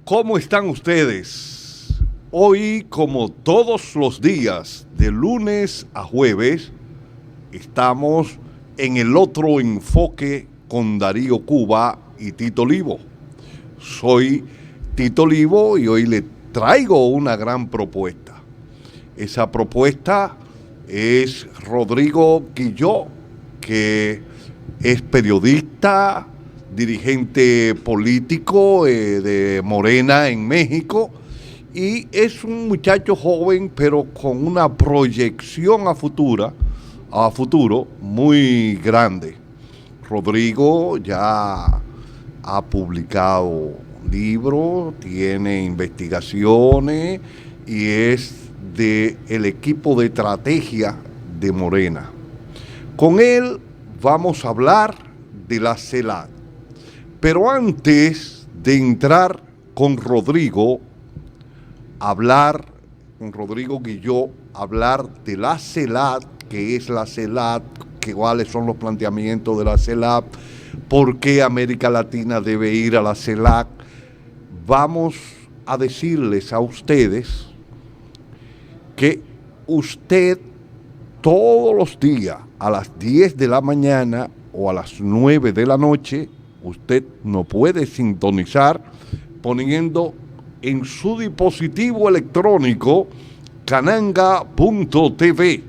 ¿Cómo están ustedes? Hoy, como todos los días, de lunes a jueves, estamos en el otro enfoque con Darío Cuba y Tito Livo. Soy Tito Livo y hoy le traigo una gran propuesta. Esa propuesta es Rodrigo Guilló, que es periodista, dirigente político de Morena en México, y es un muchacho joven pero con una proyección a futuro muy grande. Rodrigo ya ha publicado libros, tiene investigaciones y es del equipo de estrategia de Morena. Con él vamos a hablar de la CELAC. Pero antes de entrar con Rodrigo, Guilló, hablar de la CELAC, qué es la CELAC, cuáles son los planteamientos de la CELAC, por qué América Latina debe ir a la CELAC, vamos a decirles a ustedes que usted todos los días a las 10 de la mañana o a las 9 de la noche, usted no puede sintonizar poniendo en su dispositivo electrónico cananga.tv.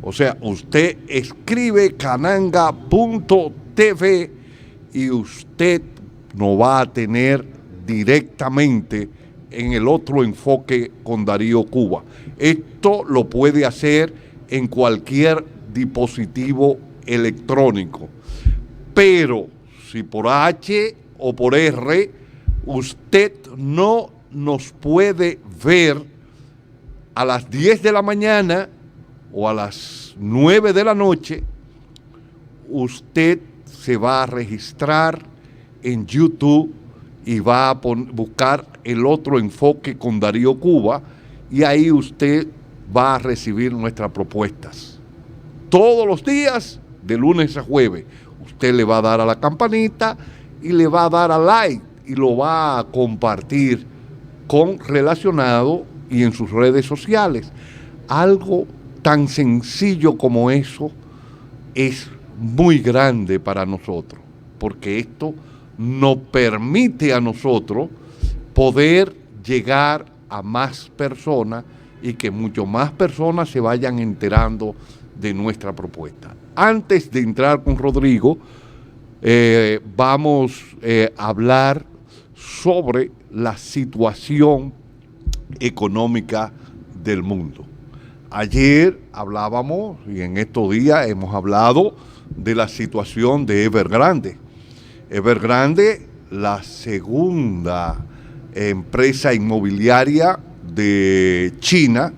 O sea, usted escribe cananga.tv y usted nos va a tener directamente en el otro enfoque con Darío Cuba. Esto lo puede hacer en cualquier dispositivo electrónico. Pero si por H o por R usted no nos puede ver a las 10 de la mañana o a las 9 de la noche, usted se va a registrar en YouTube y va a buscar el otro enfoque con Darío Cuba y ahí usted va a recibir nuestras propuestas. Todos los días, de lunes a jueves, usted le va a dar a la campanita y le va a dar a like y lo va a compartir con relacionado y en sus redes sociales. Algo tan sencillo como eso es muy grande para nosotros, porque esto nos permite a nosotros poder llegar a más personas y que mucho más personas se vayan enterando de nuestra propuesta. Antes de entrar con Rodrigo, vamos a hablar sobre la situación económica del mundo. Ayer hablábamos, y en estos días hemos hablado de la situación de Evergrande. Evergrande, la segunda empresa inmobiliaria de China,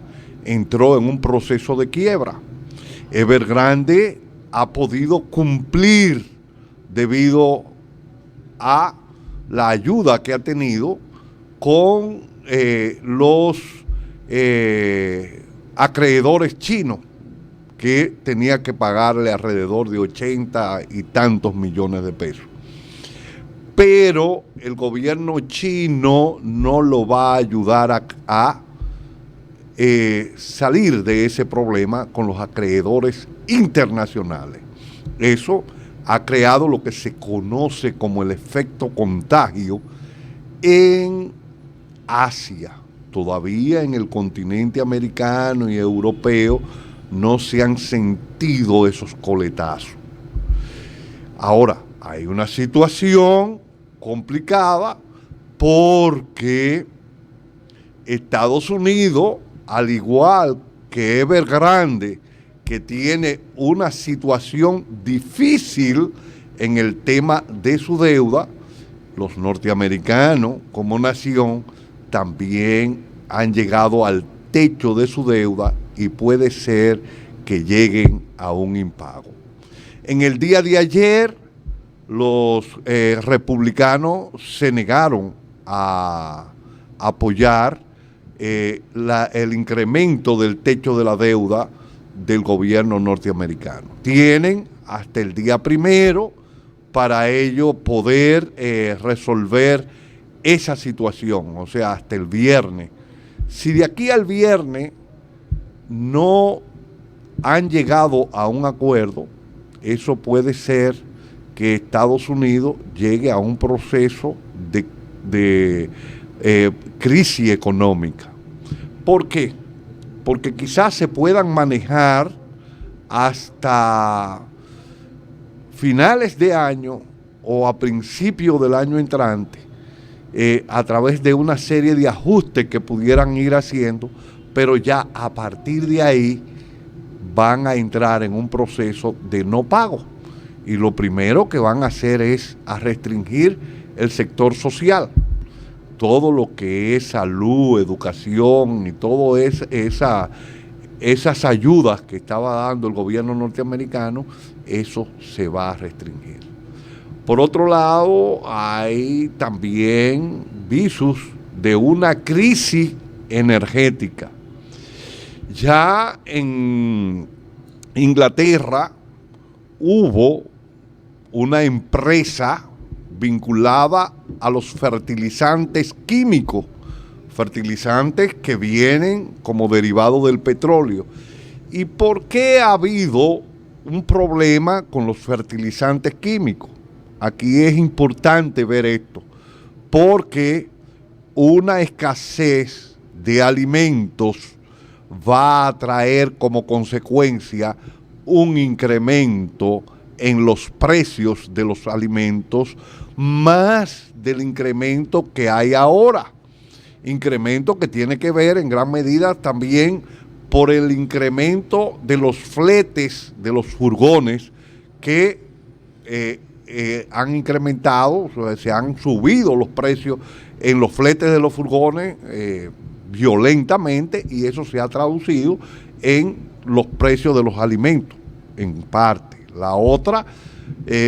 entró en un proceso de quiebra. Evergrande ha podido cumplir debido a la ayuda que ha tenido con los acreedores chinos, que tenía que pagarle alrededor de 80 y tantos millones de pesos. Pero el gobierno chino no lo va a ayudar a salir de ese problema con los acreedores internacionales. Eso ha creado lo que se conoce como el efecto contagio en Asia. Todavía en el continente americano y europeo no se han sentido esos coletazos. Ahora, hay una situación complicada porque Estados Unidos, al igual que Evergrande, que tiene una situación difícil en el tema de su deuda, los norteamericanos como nación también han llegado al techo de su deuda y puede ser que lleguen a un impago. En el día de ayer, los republicanos se negaron a apoyar el incremento del techo de la deuda del gobierno norteamericano. Tienen hasta el día 1 para ello poder resolver esa situación, o sea, hasta el viernes. Si de aquí al viernes no han llegado a un acuerdo, eso puede ser que Estados Unidos llegue a un proceso de crisis económica. ¿Por qué? Porque quizás se puedan manejar hasta finales de año o a principios del año entrante, a través de una serie de ajustes que pudieran ir haciendo, pero ya a partir de ahí van a entrar en un proceso de no pago. Y lo primero que van a hacer es a restringir el sector social. Todo lo que es salud, educación y todas esas ayudas que estaba dando el gobierno norteamericano, eso se va a restringir. Por otro lado, hay también visos de una crisis energética. Ya en Inglaterra hubo una empresa vinculada a los fertilizantes químicos, fertilizantes que vienen como derivado del petróleo. ¿Y por qué ha habido un problema con los fertilizantes químicos? Aquí es importante ver esto, porque una escasez de alimentos va a traer como consecuencia un incremento en los precios de los alimentos, más del incremento que hay ahora. Incremento que tiene que ver en gran medida también por el incremento de los fletes de los furgones que han incrementado, o sea, se han subido los precios en los fletes de los furgones violentamente, y eso se ha traducido en los precios de los alimentos, en parte. La otra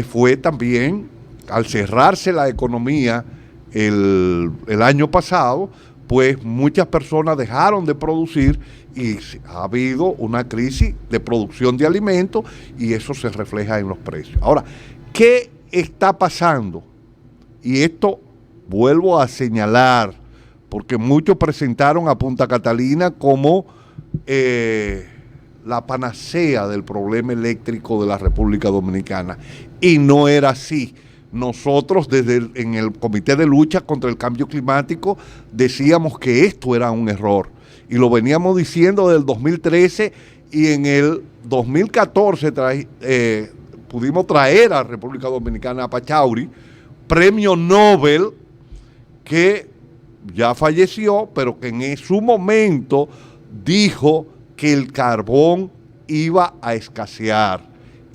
fue también, al cerrarse la economía el año pasado, pues muchas personas dejaron de producir y ha habido una crisis de producción de alimentos y eso se refleja en los precios. Ahora, ¿qué está pasando? Y esto vuelvo a señalar, porque muchos presentaron a Punta Catalina como la panacea del problema eléctrico de la República Dominicana, y no era así. Nosotros en el Comité de Lucha contra el Cambio Climático decíamos que esto era un error, y lo veníamos diciendo desde el 2013, y en el 2014 pudimos traer a la República Dominicana a Pachauri, premio Nobel, que ya falleció, pero que en su momento dijo que el carbón iba a escasear,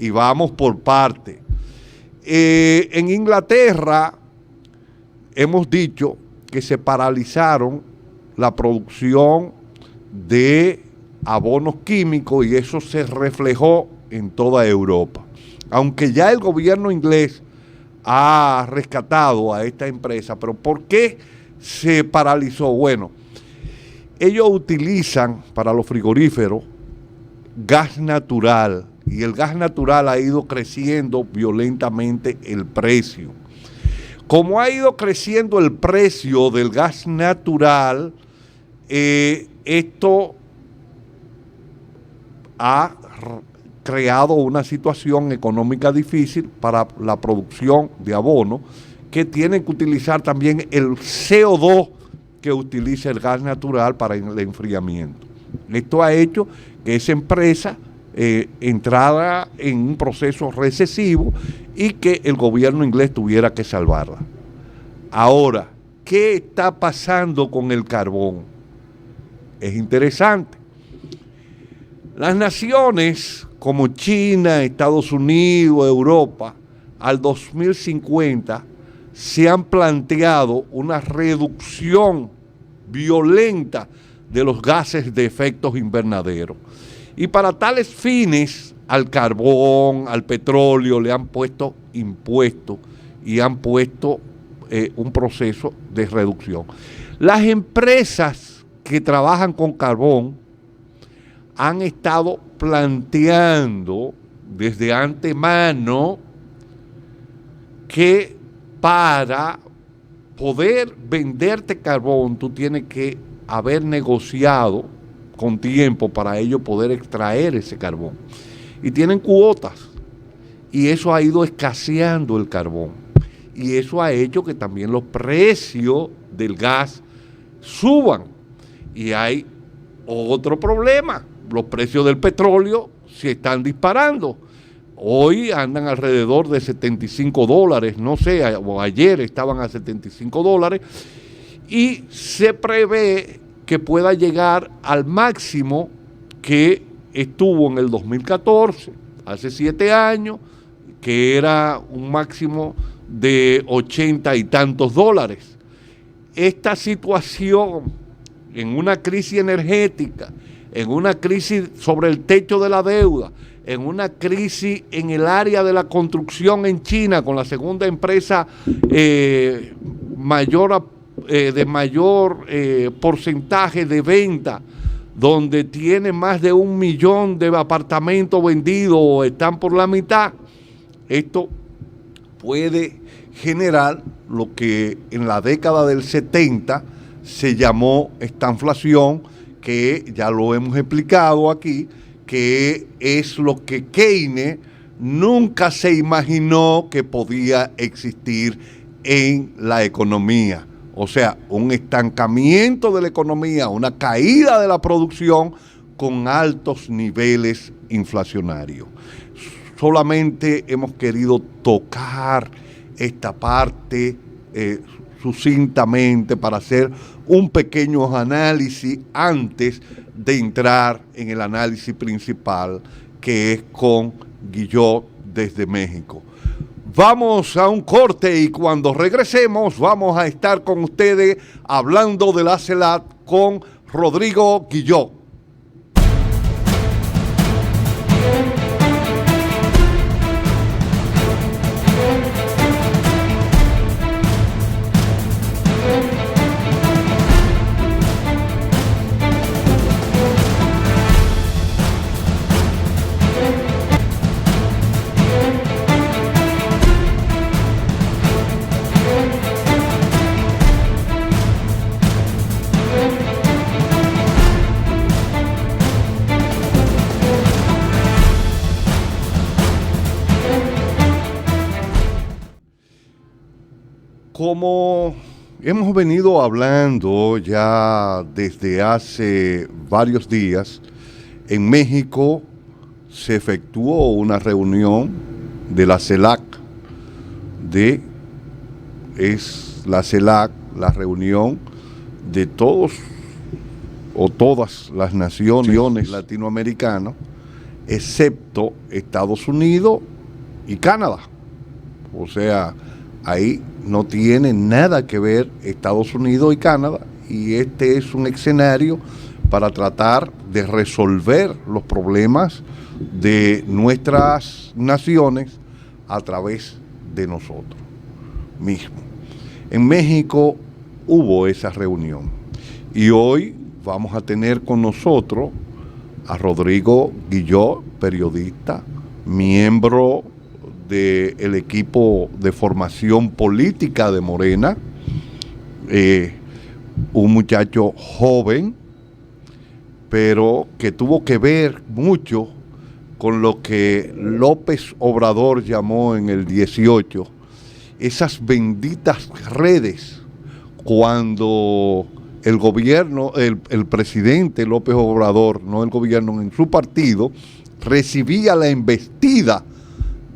y vamos por parte. En Inglaterra hemos dicho que se paralizaron la producción de abonos químicos y eso se reflejó en toda Europa. Aunque ya el gobierno inglés ha rescatado a esta empresa, pero ¿por qué se paralizó? Bueno, ellos utilizan para los frigoríferos gas natural, y el gas natural ha ido creciendo violentamente el precio. Como ha ido creciendo el precio del gas natural, esto ha creado una situación económica difícil para la producción de abono, que tienen que utilizar también el CO2 que utiliza el gas natural para el enfriamiento. Esto ha hecho que esa empresa entrara en un proceso recesivo y que el gobierno inglés tuviera que salvarla. Ahora, ¿qué está pasando con el carbón? Es interesante. Las naciones como China, Estados Unidos, Europa, al 2050 se han planteado una reducción violenta de los gases de efectos invernaderos. Y para tales fines, al carbón, al petróleo, le han puesto impuestos y han puesto un proceso de reducción. Las empresas que trabajan con carbón han estado planteando desde antemano que para poder venderte carbón, tú tienes que haber negociado con tiempo para ellos poder extraer ese carbón. Y tienen cuotas. Y eso ha ido escaseando el carbón. Y eso ha hecho que también los precios del gas suban. Y hay otro problema. Los precios del petróleo se están disparando. Hoy andan alrededor de $75, no sé, o ayer estaban a $75, y se prevé que pueda llegar al máximo que estuvo en el 2014, hace 7 años, que era un máximo de 80 y tantos dólares. Esta situación, en una crisis energética, en una crisis sobre el techo de la deuda, en una crisis en el área de la construcción en China, con la segunda empresa de mayor porcentaje de venta, donde tiene más de 1 millón de apartamentos vendidos o están por la mitad, esto puede generar lo que en la década del 70 se llamó estanflación, que ya lo hemos explicado aquí, que es lo que Keynes nunca se imaginó que podía existir en la economía. O sea, un estancamiento de la economía, una caída de la producción con altos niveles inflacionarios. Solamente hemos querido tocar esta parte sucintamente para hacer un pequeño análisis antes de entrar en el análisis principal, que es con Guillot desde México. Vamos a un corte y cuando regresemos vamos a estar con ustedes hablando de la CELAC con Rodrigo Guillot. Como hemos venido hablando ya desde hace varios días, en México se efectuó una reunión de la CELAC, la reunión de todos o todas las naciones latinoamericanas, excepto Estados Unidos y Canadá. O sea, ahí no tiene nada que ver Estados Unidos y Canadá, y este es un escenario para tratar de resolver los problemas de nuestras naciones a través de nosotros mismos. En México hubo esa reunión y hoy vamos a tener con nosotros a Rodrigo Guillot, periodista, miembro del equipo de formación política de Morena, un muchacho joven, pero que tuvo que ver mucho con lo que López Obrador llamó en el 18 esas benditas redes, cuando el gobierno, el presidente López Obrador, no el gobierno, en su partido, recibía la embestida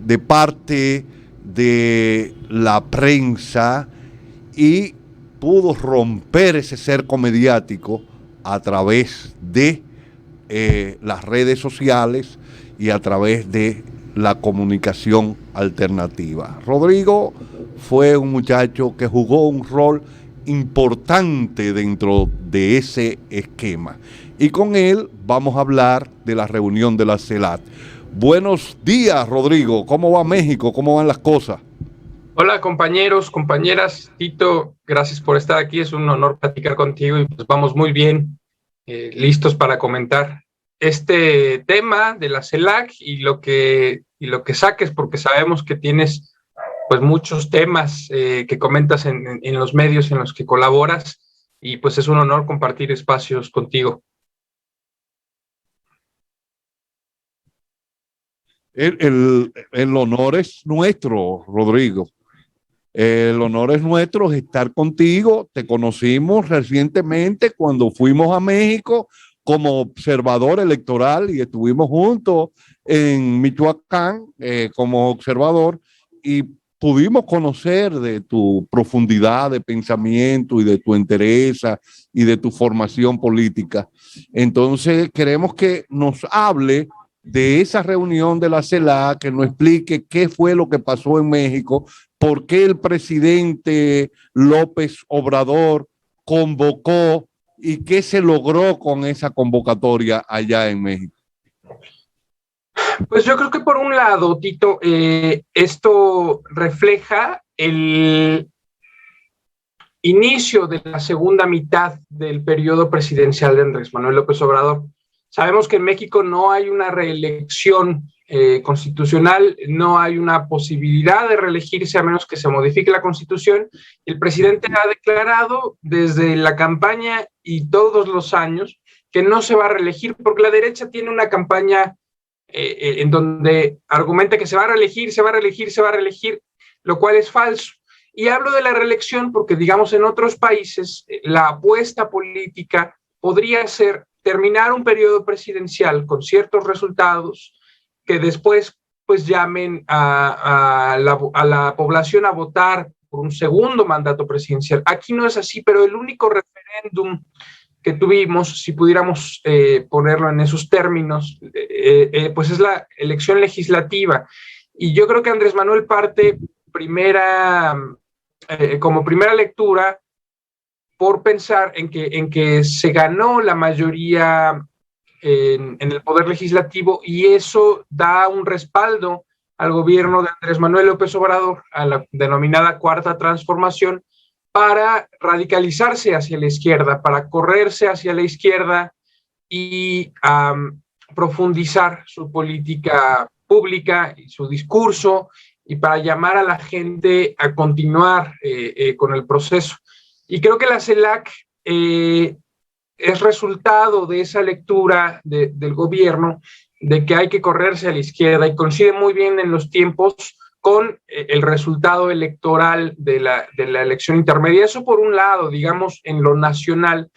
de parte de la prensa y pudo romper ese cerco mediático a través de las redes sociales y a través de la comunicación alternativa. Rodrigo fue un muchacho que jugó un rol importante dentro de ese esquema. Y con él vamos a hablar de la reunión de la CELAC. Buenos días, Rodrigo. ¿Cómo va México? ¿Cómo van las cosas? Hola, compañeros, compañeras. Tito, gracias por estar aquí. Es un honor platicar contigo y pues vamos muy bien, listos para comentar este tema de la CELAC y lo que saques, porque sabemos que tienes pues muchos temas que comentas en los medios en los que colaboras, y pues es un honor compartir espacios contigo. El honor es nuestro, Rodrigo. El honor es nuestro estar contigo. Te conocimos recientemente cuando fuimos a México como observador electoral y estuvimos juntos en Michoacán como observador y pudimos conocer de tu profundidad de pensamiento y de tu interés y de tu formación política. Entonces queremos que nos hable de esa reunión de la CELAC, que nos explique qué fue lo que pasó en México, por qué el presidente López Obrador convocó y qué se logró con esa convocatoria allá en México. Pues yo creo que por un lado, Tito, esto refleja el inicio de la segunda mitad del periodo presidencial de Andrés Manuel López Obrador. Sabemos que en México no hay una reelección constitucional, no hay una posibilidad de reelegirse a menos que se modifique la Constitución. El presidente ha declarado desde la campaña y todos los años que no se va a reelegir, porque la derecha tiene una campaña en donde argumenta que se va a reelegir, se va a reelegir, se va a reelegir, lo cual es falso. Y hablo de la reelección porque, digamos, en otros países la apuesta política podría ser terminar un periodo presidencial con ciertos resultados que después pues llamen a la población a votar por un segundo mandato presidencial. Aquí no es así, pero el único referéndum que tuvimos, si pudiéramos ponerlo en esos términos, pues es la elección legislativa. Y yo creo que Andrés Manuel parte como primera lectura por pensar en que se ganó la mayoría en el poder legislativo, y eso da un respaldo al gobierno de Andrés Manuel López Obrador, a la denominada Cuarta Transformación, para radicalizarse hacia la izquierda, para correrse hacia la izquierda y profundizar su política pública y su discurso, y para llamar a la gente a continuar con el proceso. Y creo que la CELAC es resultado de esa lectura del gobierno de que hay que correrse a la izquierda, y coincide muy bien en los tiempos con el resultado electoral de la elección intermedia. Eso por un lado, digamos, en lo nacional.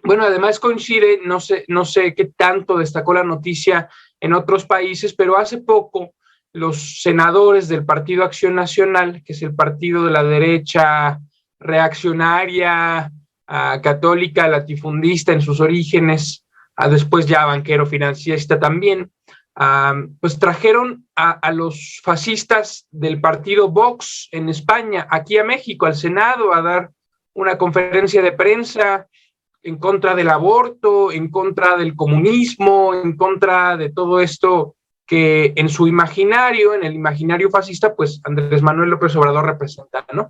Bueno, además coincide, no sé qué tanto destacó la noticia en otros países, pero hace poco los senadores del Partido Acción Nacional, que es el partido de la derecha reaccionaria, católica, latifundista en sus orígenes, después ya banquero financista también, pues trajeron a los fascistas del partido Vox en España, aquí a México, al Senado, a dar una conferencia de prensa en contra del aborto, en contra del comunismo, en contra de todo esto que en su imaginario, en el imaginario fascista, pues Andrés Manuel López Obrador representa, ¿no?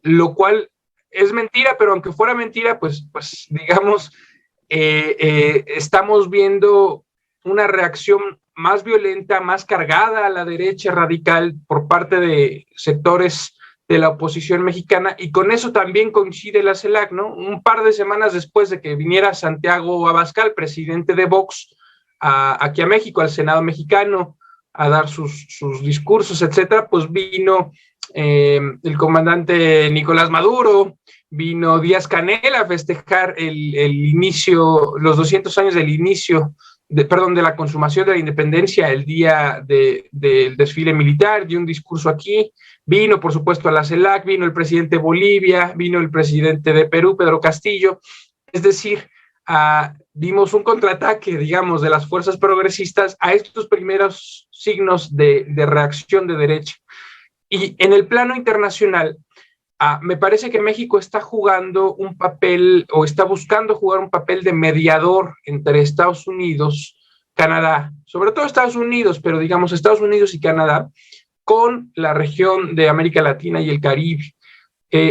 Lo cual es mentira, pero aunque fuera mentira, pues digamos, estamos viendo una reacción más violenta, más cargada a la derecha radical por parte de sectores de la oposición mexicana, y con eso también coincide la CELAC, ¿no? Un par de semanas después de que viniera Santiago Abascal, presidente de Vox, aquí a México, al Senado mexicano, a dar sus discursos, etcétera, pues vino el comandante Nicolás Maduro, vino Díaz Canel a festejar el inicio, los 200 años del inicio, de la consumación de la independencia, el día del desfile militar, dio un discurso aquí. Vino, por supuesto, a la CELAC, vino el presidente de Bolivia, vino el presidente de Perú, Pedro Castillo. Es decir, vimos un contraataque, digamos, de las fuerzas progresistas a estos primeros signos de reacción de derecha. Y en el plano internacional, me parece que México está jugando un papel, o está buscando jugar un papel de mediador entre Estados Unidos, Canadá, sobre todo Estados Unidos, pero digamos Estados Unidos y Canadá, con la región de América Latina y el Caribe.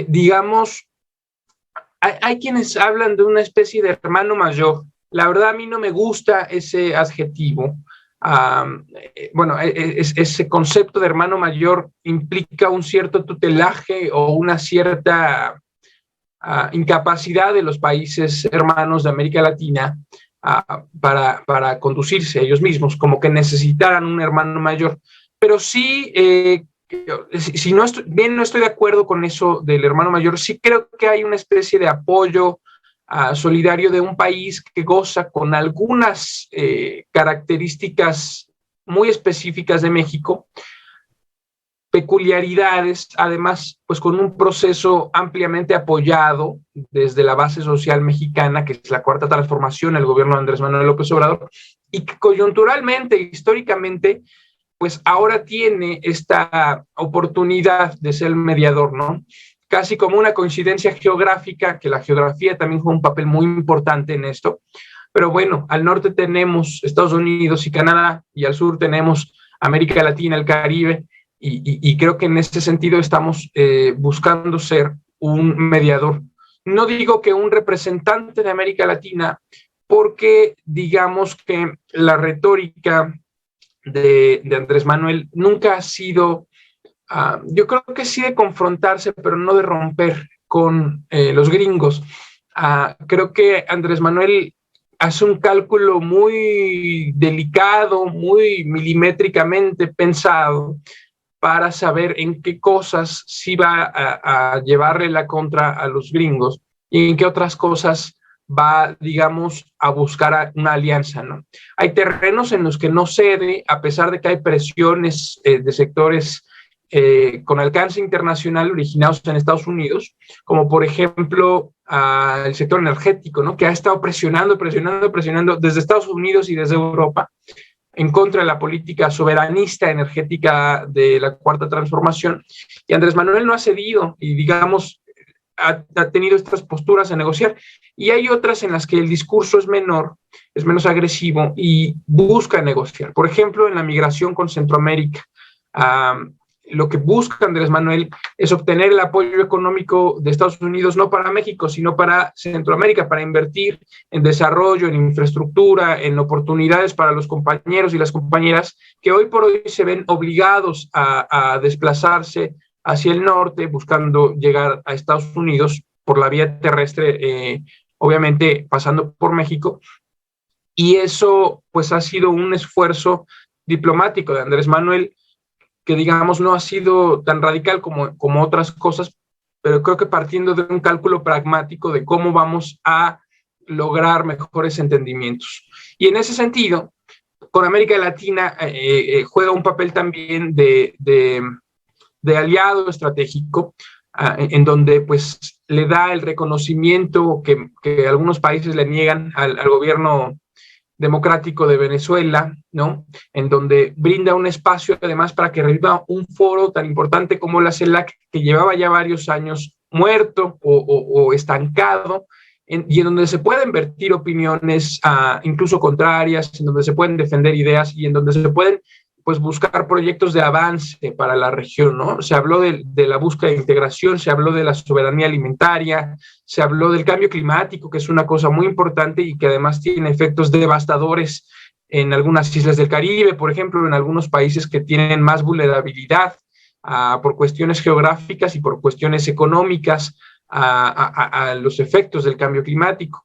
Digamos, hay quienes hablan de una especie de hermano mayor. La verdad, a mí no me gusta ese adjetivo. ese concepto de hermano mayor implica un cierto tutelaje o una cierta incapacidad de los países hermanos de América Latina para conducirse ellos mismos, como que necesitaran un hermano mayor. Pero sí, si no estoy de acuerdo con eso del hermano mayor, sí creo que hay una especie de apoyo solidario de un país que goza con algunas características muy específicas de México, peculiaridades, además, pues con un proceso ampliamente apoyado desde la base social mexicana, que es la Cuarta Transformación, el gobierno de Andrés Manuel López Obrador, y que coyunturalmente, históricamente, pues ahora tiene esta oportunidad de ser el mediador, ¿no? Casi como una coincidencia geográfica, que la geografía también juega un papel muy importante en esto, pero bueno, al norte tenemos Estados Unidos y Canadá, y al sur tenemos América Latina, el Caribe, y creo que en este sentido estamos buscando ser un mediador. No digo que un representante de América Latina, porque digamos que la retórica de Andrés Manuel nunca ha sido, yo creo que sí de confrontarse, pero no de romper con los gringos. Creo que Andrés Manuel hace un cálculo muy delicado, muy milimétricamente pensado, para saber en qué cosas sí va a llevarle la contra a los gringos y en qué otras cosas va, digamos, a buscar una alianza, ¿no? Hay terrenos en los que no cede, a pesar de que hay presiones de sectores con alcance internacional originados en Estados Unidos, como por ejemplo el sector energético, ¿no? Que ha estado presionando desde Estados Unidos y desde Europa en contra de la política soberanista energética de la Cuarta Transformación, y Andrés Manuel no ha cedido y, digamos, ha tenido estas posturas a negociar, y hay otras en las que el discurso es menor, es menos agresivo y busca negociar. Por ejemplo, en la migración con Centroamérica, lo que busca Andrés Manuel es obtener el apoyo económico de Estados Unidos, no para México, sino para Centroamérica, para invertir en desarrollo, en infraestructura, en oportunidades para los compañeros y las compañeras que hoy por hoy se ven obligados a desplazarse hacia el norte, buscando llegar a Estados Unidos por la vía terrestre, obviamente pasando por México. Y eso pues ha sido un esfuerzo diplomático de Andrés Manuel, que digamos no ha sido tan radical como otras cosas, pero creo que partiendo de un cálculo pragmático de cómo vamos a lograr mejores entendimientos. Y en ese sentido, con América Latina juega un papel también de aliado estratégico, en donde pues le da el reconocimiento que algunos países le niegan al gobierno democrático de Venezuela, ¿no? En donde brinda un espacio además para que reviva un foro tan importante como la CELAC, que llevaba ya varios años muerto o estancado, y en donde se pueden vertir opiniones incluso contrarias, en donde se pueden defender ideas y en donde se pueden pues buscar proyectos de avance para la región, ¿no? Se habló de la búsqueda de integración, se habló de la soberanía alimentaria, se habló del cambio climático, que es una cosa muy importante y que además tiene efectos devastadores en algunas islas del Caribe, por ejemplo, en algunos países que tienen más vulnerabilidad por cuestiones geográficas y por cuestiones económicas a los efectos del cambio climático.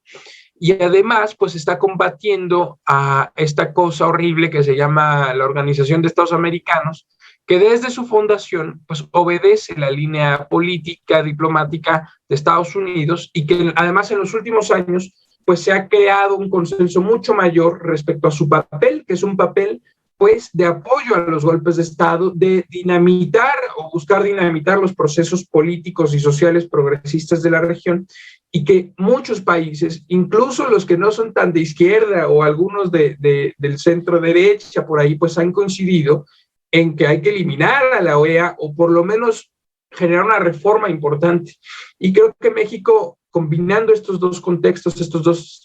Y además, pues está combatiendo a esta cosa horrible que se llama la Organización de Estados Americanos, que desde su fundación, pues obedece la línea política, diplomática de Estados Unidos, y que además en los últimos años, pues se ha creado un consenso mucho mayor respecto a su papel, que es un papel pues de apoyo a los golpes de Estado, de dinamitar o buscar dinamitar los procesos políticos y sociales progresistas de la región, y que muchos países, incluso los que no son tan de izquierda o algunos del centro derecha por ahí, pues han coincidido en que hay que eliminar a la OEA o por lo menos generar una reforma importante. Y creo que México, combinando estos dos contextos,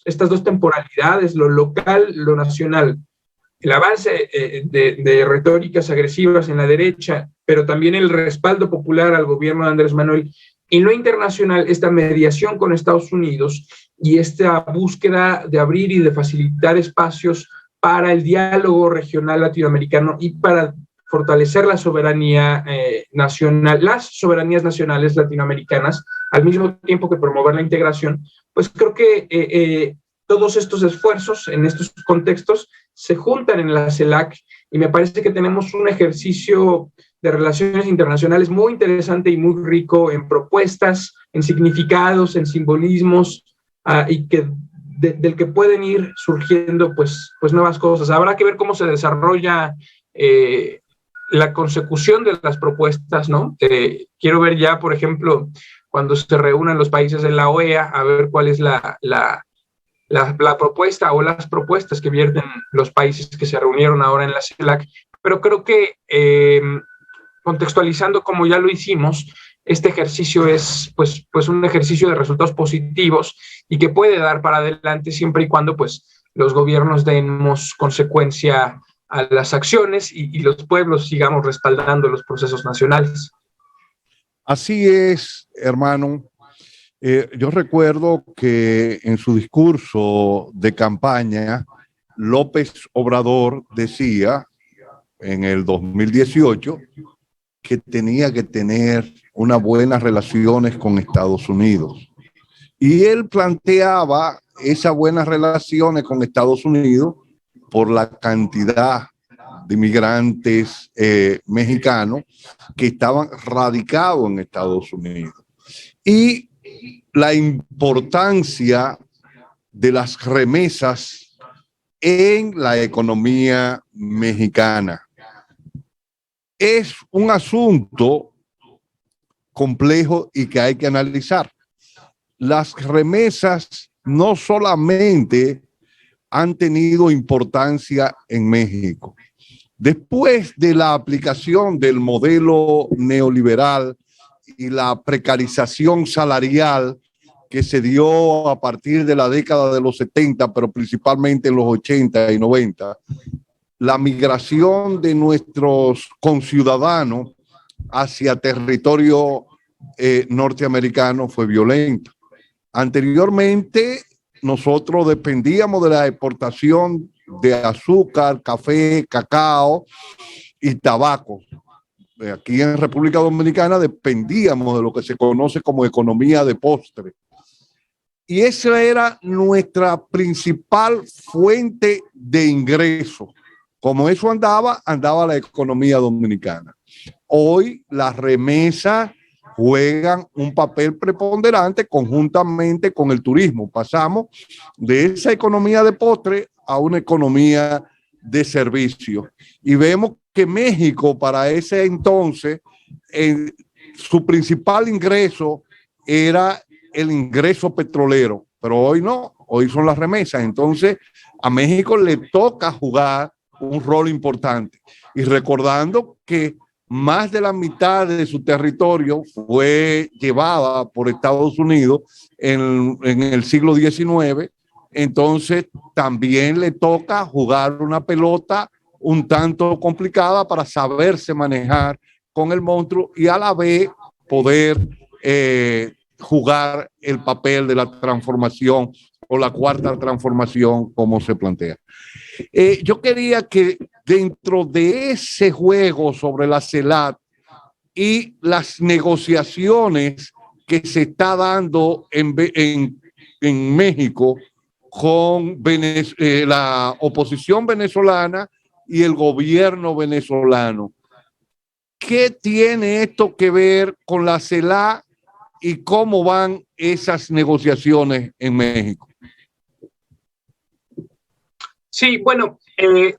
estas dos temporalidades, lo local, lo nacional, el avance de retóricas agresivas en la derecha, pero también el respaldo popular al gobierno de Andrés Manuel, y lo internacional, esta mediación con Estados Unidos y esta búsqueda de abrir y de facilitar espacios para el diálogo regional latinoamericano y para fortalecer la soberanía nacional, las soberanías nacionales latinoamericanas, al mismo tiempo que promover la integración, pues creo que todos estos esfuerzos en estos contextos se juntan en la CELAC y me parece que tenemos un ejercicio de relaciones internacionales muy interesante y muy rico en propuestas, en significados, en simbolismos, y que del que pueden ir surgiendo pues nuevas cosas. Habrá que ver cómo se desarrolla la consecución de las propuestas, ¿no? Quiero ver ya, por ejemplo, cuando se reúnan los países de la OEA, a ver cuál es la propuesta o las propuestas que vierten los países que se reunieron ahora en la CELAC. Pero creo que contextualizando como ya lo hicimos, este ejercicio es pues un ejercicio de resultados positivos y que puede dar para adelante siempre y cuando pues los gobiernos demos consecuencia a las acciones y los pueblos sigamos respaldando los procesos nacionales. Así es, hermano. Yo recuerdo que en su discurso de campaña, López Obrador decía en el 2018 que tenía que tener unas buenas relaciones con Estados Unidos. Y él planteaba esas buenas relaciones con Estados Unidos por la cantidad de inmigrantes mexicanos que estaban radicados en Estados Unidos. Y la importancia de las remesas en la economía mexicana. Es un asunto complejo y que hay que analizar. Las remesas no solamente han tenido importancia en México. Después de la aplicación del modelo neoliberal y la precarización salarial que se dio a partir de la década de los 70, pero principalmente en los 80 y 90, la migración de nuestros conciudadanos hacia territorio norteamericano fue violenta. Anteriormente, nosotros dependíamos de la exportación de azúcar, café, cacao y tabaco. Aquí en República Dominicana dependíamos de lo que se conoce como economía de postre. Y esa era nuestra principal fuente de ingreso. Como eso andaba la economía dominicana. Hoy las remesas juegan un papel preponderante conjuntamente con el turismo. Pasamos de esa economía de postre a una economía de servicio. Y vemos que México para ese entonces, su principal ingreso era el ingreso petrolero, pero hoy no, hoy son las remesas. Entonces a México le toca jugar un rol importante. Y recordando que más de la mitad de su territorio fue llevada por Estados Unidos en el siglo XIX, entonces también le toca jugar una pelota un tanto complicada para saberse manejar con el monstruo y a la vez poder jugar el papel de la transformación o la cuarta transformación como se plantea. Yo quería que dentro de ese juego sobre la CELAC y las negociaciones que se está dando en México con la oposición venezolana y el gobierno venezolano, ¿qué tiene esto que ver con la CELAC y cómo van esas negociaciones en México? Sí, bueno,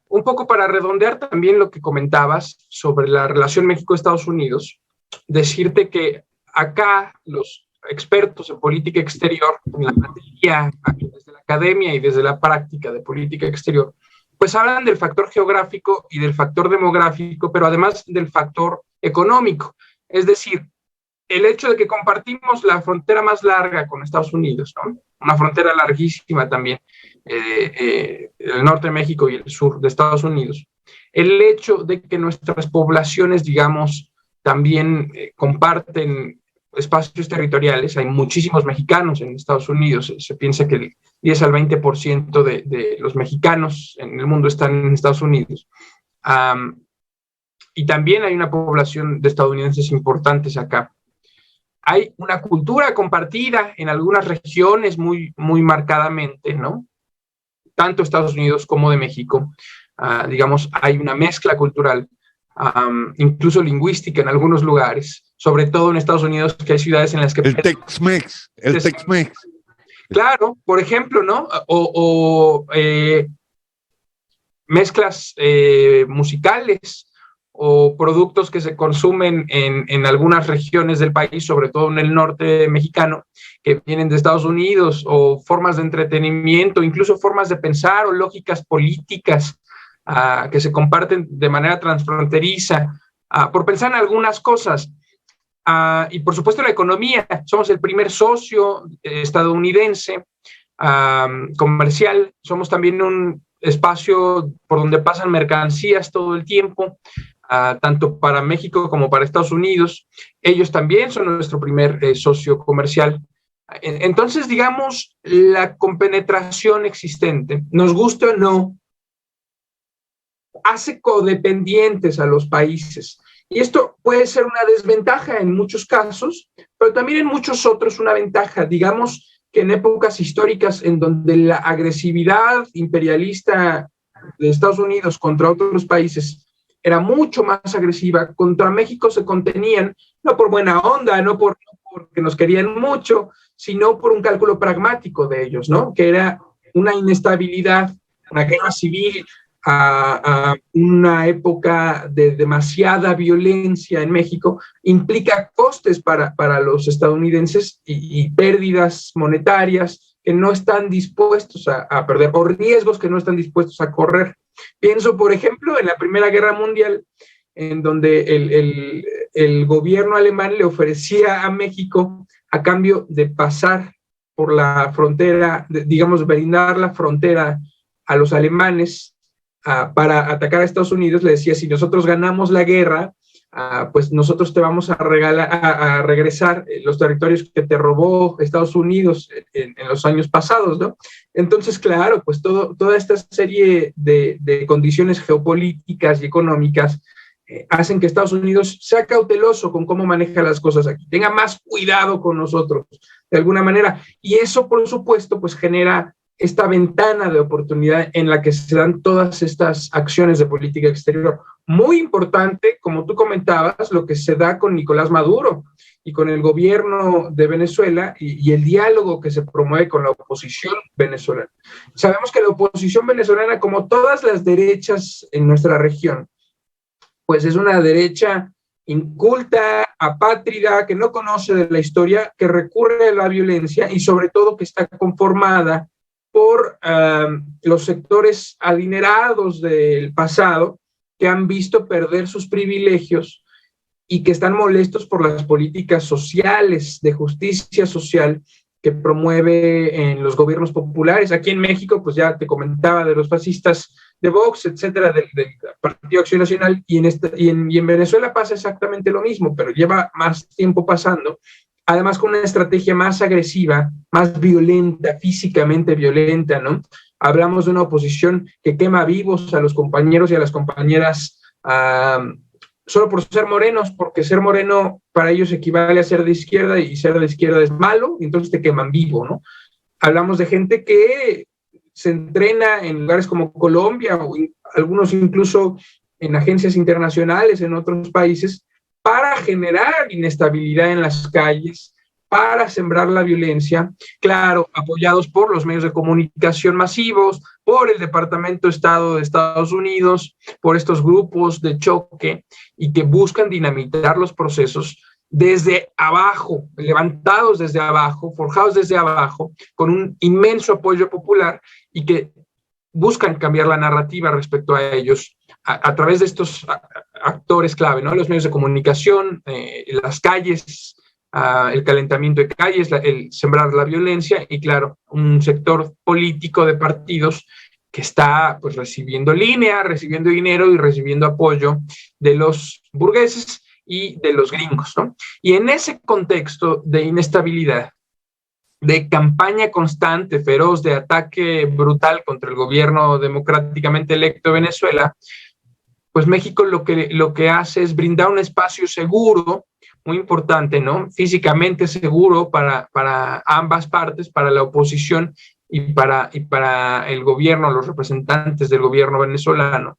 un poco para redondear también lo que comentabas sobre la relación México-Estados Unidos, decirte que acá los expertos en política exterior, en la materia, desde la academia y desde la práctica de política exterior, pues hablan del factor geográfico y del factor demográfico, pero además del factor económico. Es decir, el hecho de que compartimos la frontera más larga con Estados Unidos, ¿no? Una frontera larguísima también, el norte de México y el sur de Estados Unidos. El hecho de que nuestras poblaciones, digamos, también comparten espacios territoriales. Hay muchísimos mexicanos en Estados Unidos. Se piensa que el 10 al 20% de los mexicanos en el mundo están en Estados Unidos. Y también hay una población de estadounidenses importantes acá. Hay una cultura compartida en algunas regiones muy, muy marcadamente, ¿no? Tanto Estados Unidos como de México. Digamos, hay una mezcla cultural, incluso lingüística en algunos lugares, sobre todo en Estados Unidos, que hay ciudades en las que... El Tex-Mex, el Tex-Mex. Claro, por ejemplo, ¿no? Mezclas musicales o productos que se consumen en algunas regiones del país, sobre todo en el norte mexicano, que vienen de Estados Unidos, o formas de entretenimiento, incluso formas de pensar o lógicas políticas que se comparten de manera transfronteriza, por pensar en algunas cosas. Y por supuesto la economía. Somos el primer socio estadounidense comercial. Somos también un espacio por donde pasan mercancías todo el tiempo, tanto para México como para Estados Unidos. Ellos también son nuestro primer socio comercial. Entonces, digamos, la compenetración existente, nos guste o no, hace codependientes a los países. Y esto puede ser una desventaja en muchos casos, pero también en muchos otros una ventaja. Digamos que en épocas históricas en donde la agresividad imperialista de Estados Unidos contra otros países era mucho más agresiva, contra México se contenían, no por buena onda, no porque nos querían mucho, sino por un cálculo pragmático de ellos, ¿no? Que era una inestabilidad, una guerra civil, a una época de demasiada violencia en México, implica costes para los estadounidenses y pérdidas monetarias que no están dispuestos a perder, o riesgos que no están dispuestos a correr. Pienso, por ejemplo, en la Primera Guerra Mundial, en donde el gobierno alemán le ofrecía a México, a cambio de pasar por la frontera, digamos, brindar la frontera a los alemanes, para atacar a Estados Unidos, le decía, si nosotros ganamos la guerra, pues nosotros te vamos a regresar los territorios que te robó Estados Unidos en los años pasados, ¿no? Entonces, claro, pues toda esta serie de condiciones geopolíticas y económicas hacen que Estados Unidos sea cauteloso con cómo maneja las cosas aquí, tenga más cuidado con nosotros, de alguna manera. Y eso, por supuesto, pues genera esta ventana de oportunidad en la que se dan todas estas acciones de política exterior. Muy importante, como tú comentabas, lo que se da con Nicolás Maduro y con el gobierno de Venezuela y el diálogo que se promueve con la oposición venezolana. Sabemos que la oposición venezolana, como todas las derechas en nuestra región, pues es una derecha inculta, apátrida, que no conoce de la historia, que recurre a la violencia y sobre todo que está conformada por los sectores adinerados del pasado que han visto perder sus privilegios y que están molestos por las políticas sociales, de justicia social que promueve en los gobiernos populares. Aquí en México, pues ya te comentaba de los fascistas de Vox, etcétera, del Partido Acción Nacional, y en Venezuela pasa exactamente lo mismo, pero lleva más tiempo pasando. Además con una estrategia más agresiva, más violenta, físicamente violenta, ¿no? Hablamos de una oposición que quema vivos a los compañeros y a las compañeras solo por ser morenos, porque ser moreno para ellos equivale a ser de izquierda y ser de izquierda es malo, y entonces te queman vivo, ¿no? Hablamos de gente que se entrena en lugares como Colombia o algunos incluso en agencias internacionales en otros países, para generar inestabilidad en las calles, para sembrar la violencia, claro, apoyados por los medios de comunicación masivos, por el Departamento de Estado de Estados Unidos, por estos grupos de choque y que buscan dinamitar los procesos desde abajo, levantados desde abajo, forjados desde abajo, con un inmenso apoyo popular y que buscan cambiar la narrativa respecto a ellos a través de estos actores clave, ¿no? Los medios de comunicación, las calles, el calentamiento de calles, el sembrar la violencia y, claro, un sector político de partidos que está pues recibiendo línea, recibiendo dinero y recibiendo apoyo de los burgueses y de los gringos, ¿no? Y en ese contexto de inestabilidad, de campaña constante, feroz, de ataque brutal contra el gobierno democráticamente electo de Venezuela, pues México lo que hace es brindar un espacio seguro, muy importante, ¿no? Físicamente seguro para ambas partes, para la oposición y para el gobierno, los representantes del gobierno venezolano.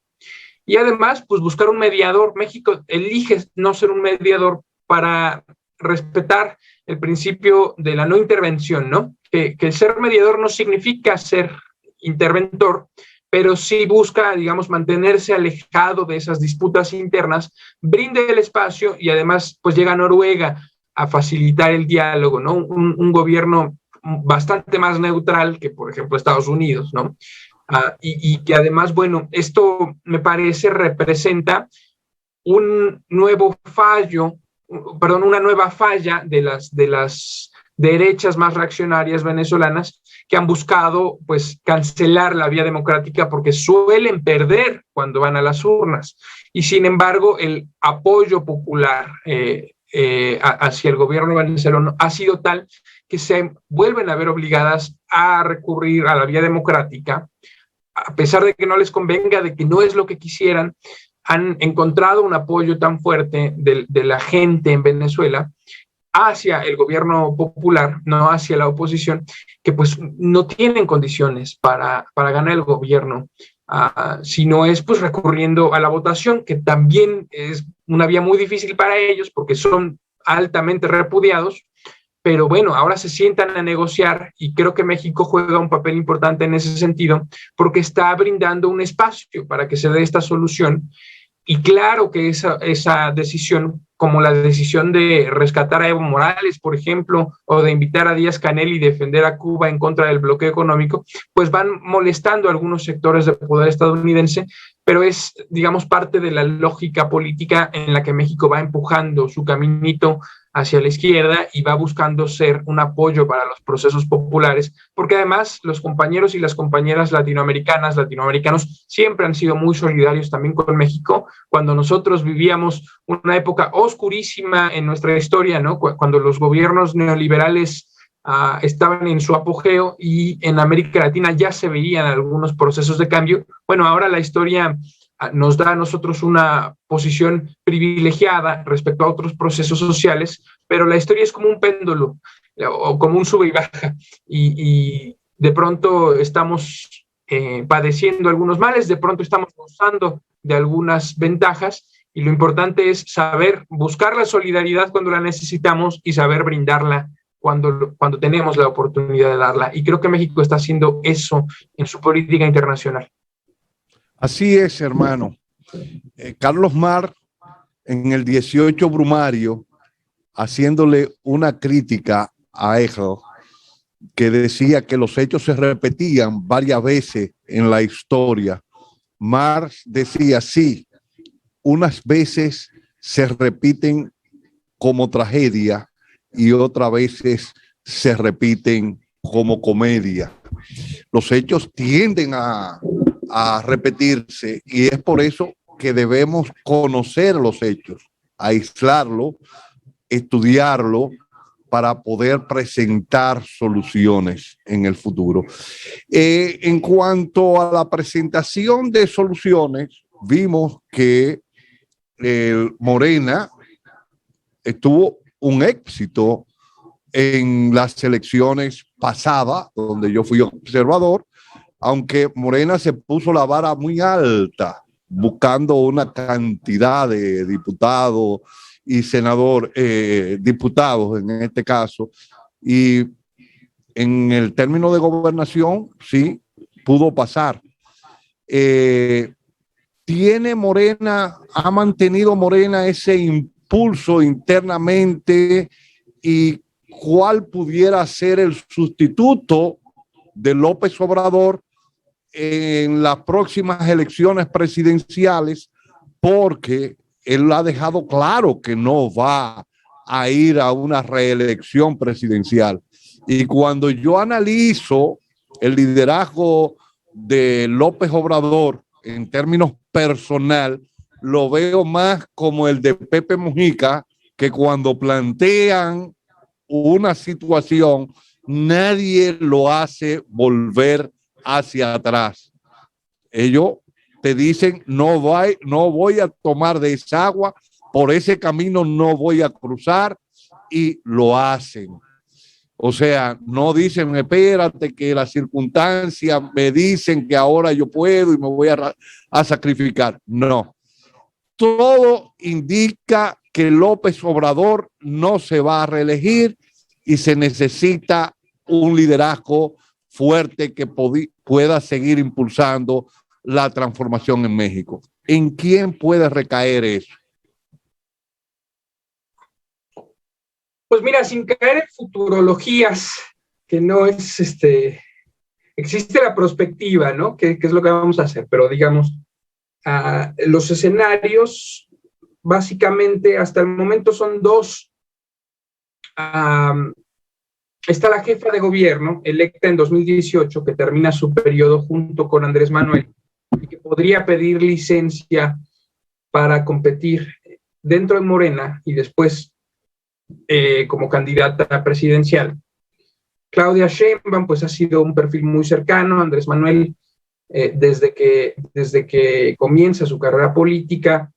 Y además, pues buscar un mediador. México elige no ser un mediador para respetar el principio de la no intervención, ¿no? Que el ser mediador no significa ser interventor, pero sí busca, digamos, mantenerse alejado de esas disputas internas, brinde el espacio y además, pues llega a Noruega a facilitar el diálogo, ¿no? Un gobierno bastante más neutral que, por ejemplo, Estados Unidos, ¿no? Y que además, bueno, esto me parece representa un nuevo fallo, perdón, una nueva falla de las derechas más reaccionarias venezolanas que han buscado pues cancelar la vía democrática porque suelen perder cuando van a las urnas. Y sin embargo, el apoyo popular hacia el gobierno venezolano ha sido tal que se vuelven a ver obligadas a recurrir a la vía democrática, a pesar de que no les convenga, de que no es lo que quisieran. Han encontrado un apoyo tan fuerte de la gente en Venezuela hacia el gobierno popular, no hacia la oposición, que pues no tienen condiciones para ganar el gobierno, si no es pues recurriendo a la votación, que también es una vía muy difícil para ellos porque son altamente repudiados. Pero bueno, ahora se sientan a negociar y creo que México juega un papel importante en ese sentido porque está brindando un espacio para que se dé esta solución. Y claro que esa decisión, como la decisión de rescatar a Evo Morales, por ejemplo, o de invitar a Díaz-Canel y defender a Cuba en contra del bloqueo económico, pues van molestando a algunos sectores del poder estadounidense, pero es, digamos, parte de la lógica política en la que México va empujando su caminito hacia la izquierda y va buscando ser un apoyo para los procesos populares, porque además los compañeros y las compañeras latinoamericanos, siempre han sido muy solidarios también con México. Cuando nosotros vivíamos una época oscurísima en nuestra historia, ¿no? Cuando los gobiernos neoliberales estaban en su apogeo y en América Latina ya se veían algunos procesos de cambio. Bueno, ahora la historia nos da a nosotros una posición privilegiada respecto a otros procesos sociales, pero la historia es como un péndulo o como un sube y baja, y de pronto estamos padeciendo algunos males, de pronto estamos gozando de algunas ventajas, y lo importante es saber buscar la solidaridad cuando la necesitamos y saber brindarla cuando tenemos la oportunidad de darla. Y creo que México está haciendo eso en su política internacional. Así es, hermano. Carlos Marx, en el 18 Brumario, haciéndole una crítica a Hegel, que decía que los hechos se repetían varias veces en la historia. Marx decía, sí, unas veces se repiten como tragedia y otras veces se repiten como comedia. Los hechos tienden a repetirse y es por eso que debemos conocer los hechos, aislarlo, estudiarlo para poder presentar soluciones en el futuro. En cuanto a la presentación de soluciones, vimos que Morena tuvo un éxito en las elecciones pasadas, donde yo fui observador, aunque Morena se puso la vara muy alta, buscando una cantidad de diputados y senadores, diputados en este caso, y en el término de gobernación sí pudo pasar. ¿Tiene Morena, ha mantenido Morena ese impulso internamente, y cuál pudiera ser el sustituto de López Obrador en las próximas elecciones presidenciales? Porque él ha dejado claro que no va a ir a una reelección presidencial. Y cuando yo analizo el liderazgo de López Obrador en términos personal, lo veo más como el de Pepe Mujica, que cuando plantean una situación, nadie lo hace volver hacia atrás. Ellos te dicen, no voy a tomar de esa agua, por ese camino no voy a cruzar, y lo hacen. O sea, no dicen, espérate, que las circunstancias me dicen que ahora yo puedo y me voy a sacrificar. No. Todo indica que López Obrador no se va a reelegir y se necesita un liderazgo fuerte que pueda seguir impulsando la transformación en México. ¿En quién puede recaer eso? Pues mira, sin caer en futurologías, que no es, existe la prospectiva, ¿no? Que es lo que vamos a hacer, pero digamos, los escenarios, básicamente, hasta el momento son dos. Está la jefa de gobierno, electa en 2018, que termina su periodo junto con Andrés Manuel, y que podría pedir licencia para competir dentro de Morena y después como candidata presidencial. Claudia Sheinbaum, pues ha sido un perfil muy cercano a Andrés Manuel desde que comienza su carrera política.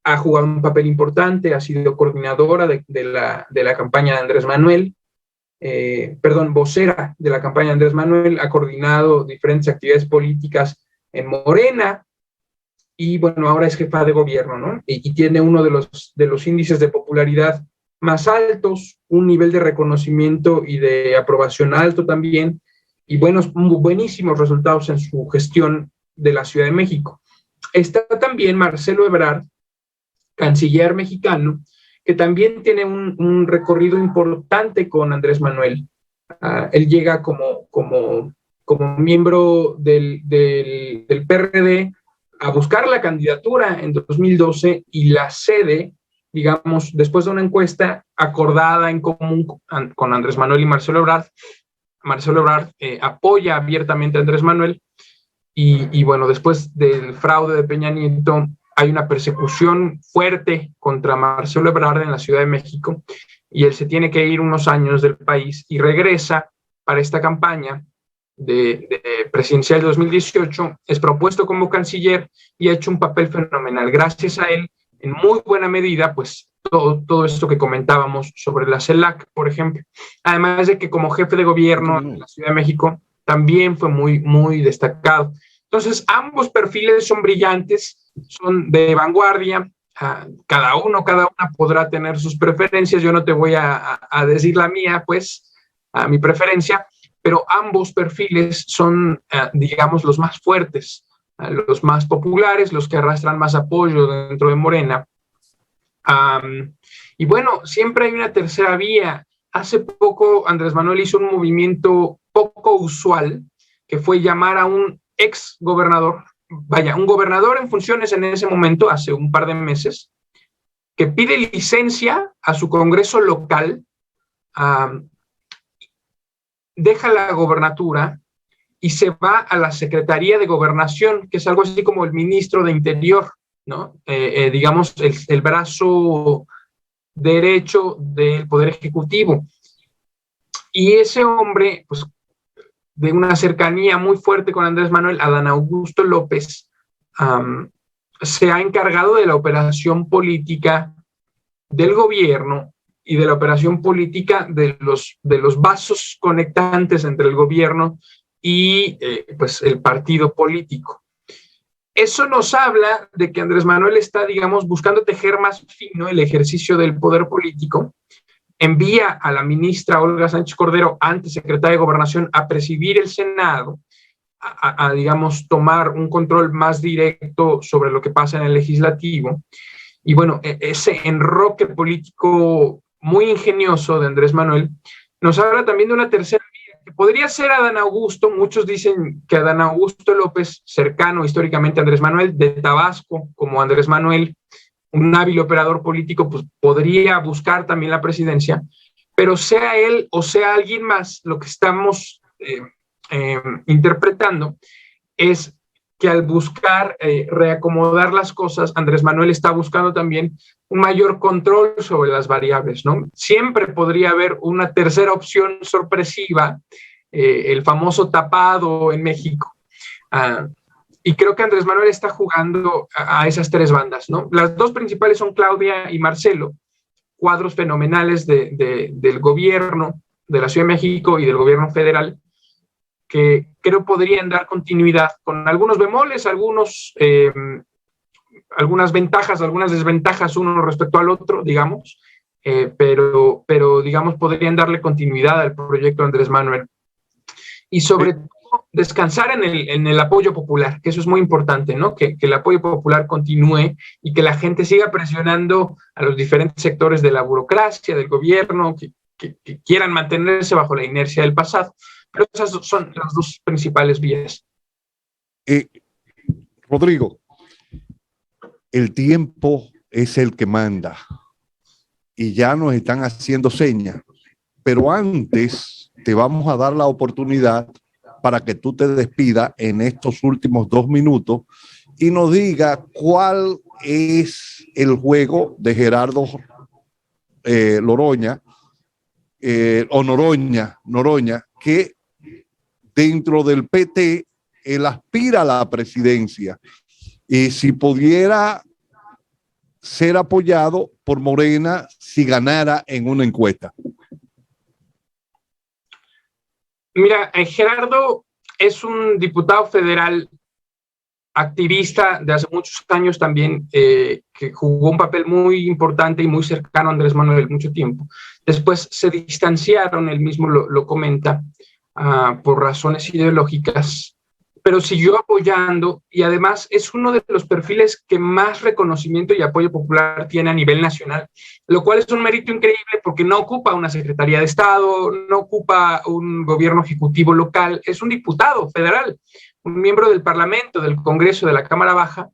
Ha jugado un papel importante, ha sido coordinadora de la campaña de Andrés Manuel, vocera de la campaña de Andrés Manuel, ha coordinado diferentes actividades políticas en Morena, y bueno, ahora es jefa de gobierno, ¿no? Y tiene uno de los índices de popularidad más altos, un nivel de reconocimiento y de aprobación alto también, y buenísimos resultados en su gestión de la Ciudad de México. Está también Marcelo Ebrard, canciller mexicano, que también tiene un recorrido importante con Andrés Manuel. Él llega como miembro del PRD a buscar la candidatura en 2012 y la cede, digamos, después de una encuesta acordada en común con Andrés Manuel y Marcelo Ebrard. Marcelo Ebrard apoya abiertamente a Andrés Manuel y bueno, después del fraude de Peña Nieto hay una persecución fuerte contra Marcelo Ebrard en la Ciudad de México y él se tiene que ir unos años del país y regresa para esta campaña de presidencial de 2018, es propuesto como canciller y ha hecho un papel fenomenal. Gracias a él, en muy buena medida, pues todo esto que comentábamos sobre la CELAC, por ejemplo. Además de que como jefe de gobierno de la Ciudad de México también fue muy, muy destacado. Entonces, ambos perfiles son brillantes, son de vanguardia. Cada una podrá tener sus preferencias. Yo no te voy a decir la mía, pues, a mi preferencia, pero ambos perfiles son, digamos, los más fuertes, los más populares, los que arrastran más apoyo dentro de Morena. Y bueno, siempre hay una tercera vía. Hace poco Andrés Manuel hizo un movimiento poco usual, que fue llamar a un ex gobernador, un gobernador en funciones en ese momento, hace un par de meses, que pide licencia a su congreso local, deja la gobernatura y se va a la Secretaría de Gobernación, que es algo así como el ministro de Interior, ¿no? Digamos, el brazo derecho del Poder Ejecutivo. Y ese hombre, pues, de una cercanía muy fuerte con Andrés Manuel, Adán Augusto López, se ha encargado de la operación política del gobierno y de la operación política de los vasos conectantes entre el gobierno y pues el partido político. Eso nos habla de que Andrés Manuel está, digamos, buscando tejer más fino el ejercicio del poder político. Envía a la ministra Olga Sánchez Cordero, antes secretaria de Gobernación, a presidir el Senado, digamos, tomar un control más directo sobre lo que pasa en el legislativo. Y bueno, ese enroque político muy ingenioso de Andrés Manuel nos habla también de una tercera vía, que podría ser Adán Augusto. Muchos dicen que Adán Augusto López, cercano históricamente a Andrés Manuel, de Tabasco, como Andrés Manuel, un hábil operador político, pues podría buscar también la presidencia, pero sea él o sea alguien más, lo que estamos interpretando es que al buscar reacomodar las cosas, Andrés Manuel está buscando también un mayor control sobre las variables, ¿no? Siempre podría haber una tercera opción sorpresiva, el famoso tapado en México. Y creo que Andrés Manuel está jugando a esas tres bandas, ¿no? Las dos principales son Claudia y Marcelo, cuadros fenomenales del gobierno de la Ciudad de México y del gobierno federal, que creo podrían dar continuidad con algunos bemoles, algunas ventajas, algunas desventajas uno respecto al otro, digamos, pero digamos podrían darle continuidad al proyecto de Andrés Manuel. Y sobre todo descansar en el apoyo popular, que eso es muy importante, ¿no? Que el apoyo popular continúe y que la gente siga presionando a los diferentes sectores de la burocracia, del gobierno, que quieran mantenerse bajo la inercia del pasado. Pero esas son las dos principales vías. Rodrigo, el tiempo es el que manda y ya nos están haciendo señas, pero antes te vamos a dar la oportunidad para que tú te despidas en estos últimos 2 minutos y nos diga cuál es el juego de Gerardo Noroña, que dentro del PT él aspira a la presidencia y si pudiera ser apoyado por Morena si ganara en una encuesta. Mira, Gerardo es un diputado federal activista de hace muchos años también, que jugó un papel muy importante y muy cercano a Andrés Manuel mucho tiempo. Después se distanciaron, él mismo lo comenta, por razones ideológicas, pero siguió apoyando y además es uno de los perfiles que más reconocimiento y apoyo popular tiene a nivel nacional, lo cual es un mérito increíble porque no ocupa una Secretaría de Estado, no ocupa un gobierno ejecutivo local, es un diputado federal, un miembro del Parlamento, del Congreso, de la Cámara Baja,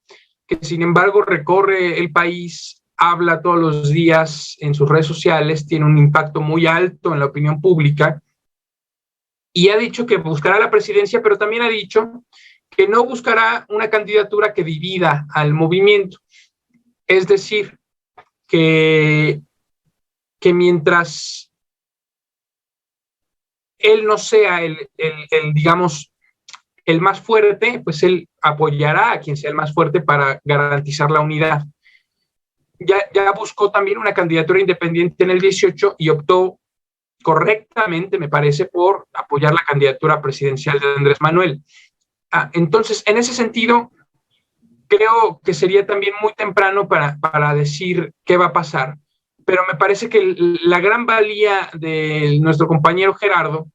que sin embargo recorre el país, habla todos los días en sus redes sociales, tiene un impacto muy alto en la opinión pública, y ha dicho que buscará la presidencia, pero también ha dicho que no buscará una candidatura que divida al movimiento. Es decir, que mientras él no sea digamos, el más fuerte, pues él apoyará a quien sea el más fuerte para garantizar la unidad. Ya buscó también una candidatura independiente en el 18 y optó correctamente, me parece, por apoyar la candidatura presidencial de Andrés Manuel. Entonces, en ese sentido, creo que sería también muy temprano para decir qué va a pasar, pero me parece que la gran valía de nuestro compañero Gerardo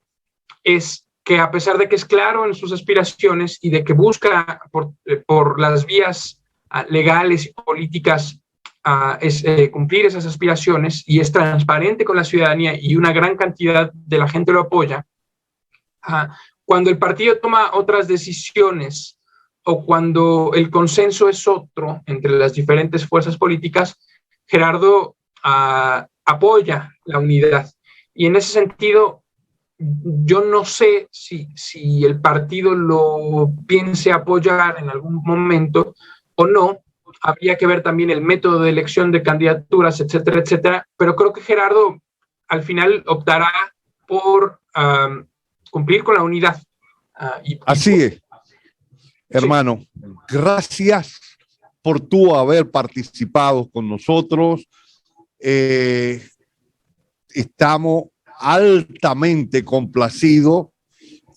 es que a pesar de que es claro en sus aspiraciones y de que busca por las vías legales y políticas cumplir esas aspiraciones y es transparente con la ciudadanía y una gran cantidad de la gente lo apoya, cuando el partido toma otras decisiones o cuando el consenso es otro entre las diferentes fuerzas políticas, Gerardo apoya la unidad. Y en ese sentido, yo no sé si el partido lo piense apoyar en algún momento o no. Habría que ver también el método de elección de candidaturas, etcétera, etcétera. Pero creo que Gerardo al final optará por cumplir con la unidad. Así es, hermano. Sí. Gracias por tú haber participado con nosotros. Estamos altamente complacidos.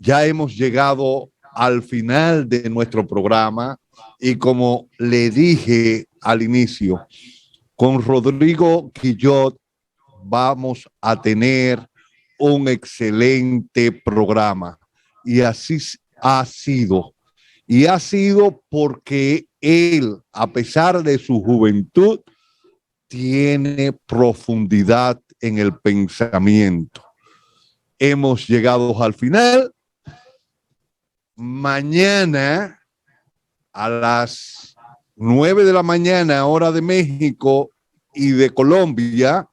Ya hemos llegado al final de nuestro programa. Y como le dije al inicio, con Rodrigo Quillot vamos a tener un excelente programa. Y así ha sido. Y ha sido porque él, a pesar de su juventud, tiene profundidad en el pensamiento. Hemos llegado al final. Mañana a las 9 de la mañana, hora de México y de Colombia,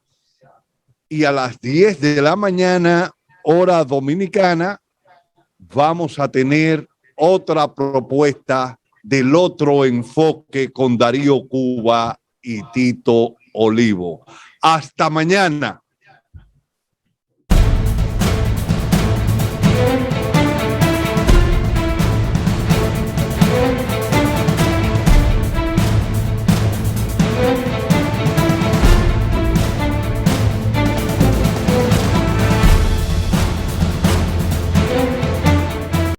y a las 10 de la mañana, hora dominicana, vamos a tener otra propuesta del otro enfoque con Darío Cuba y Tito Olivo. Hasta mañana.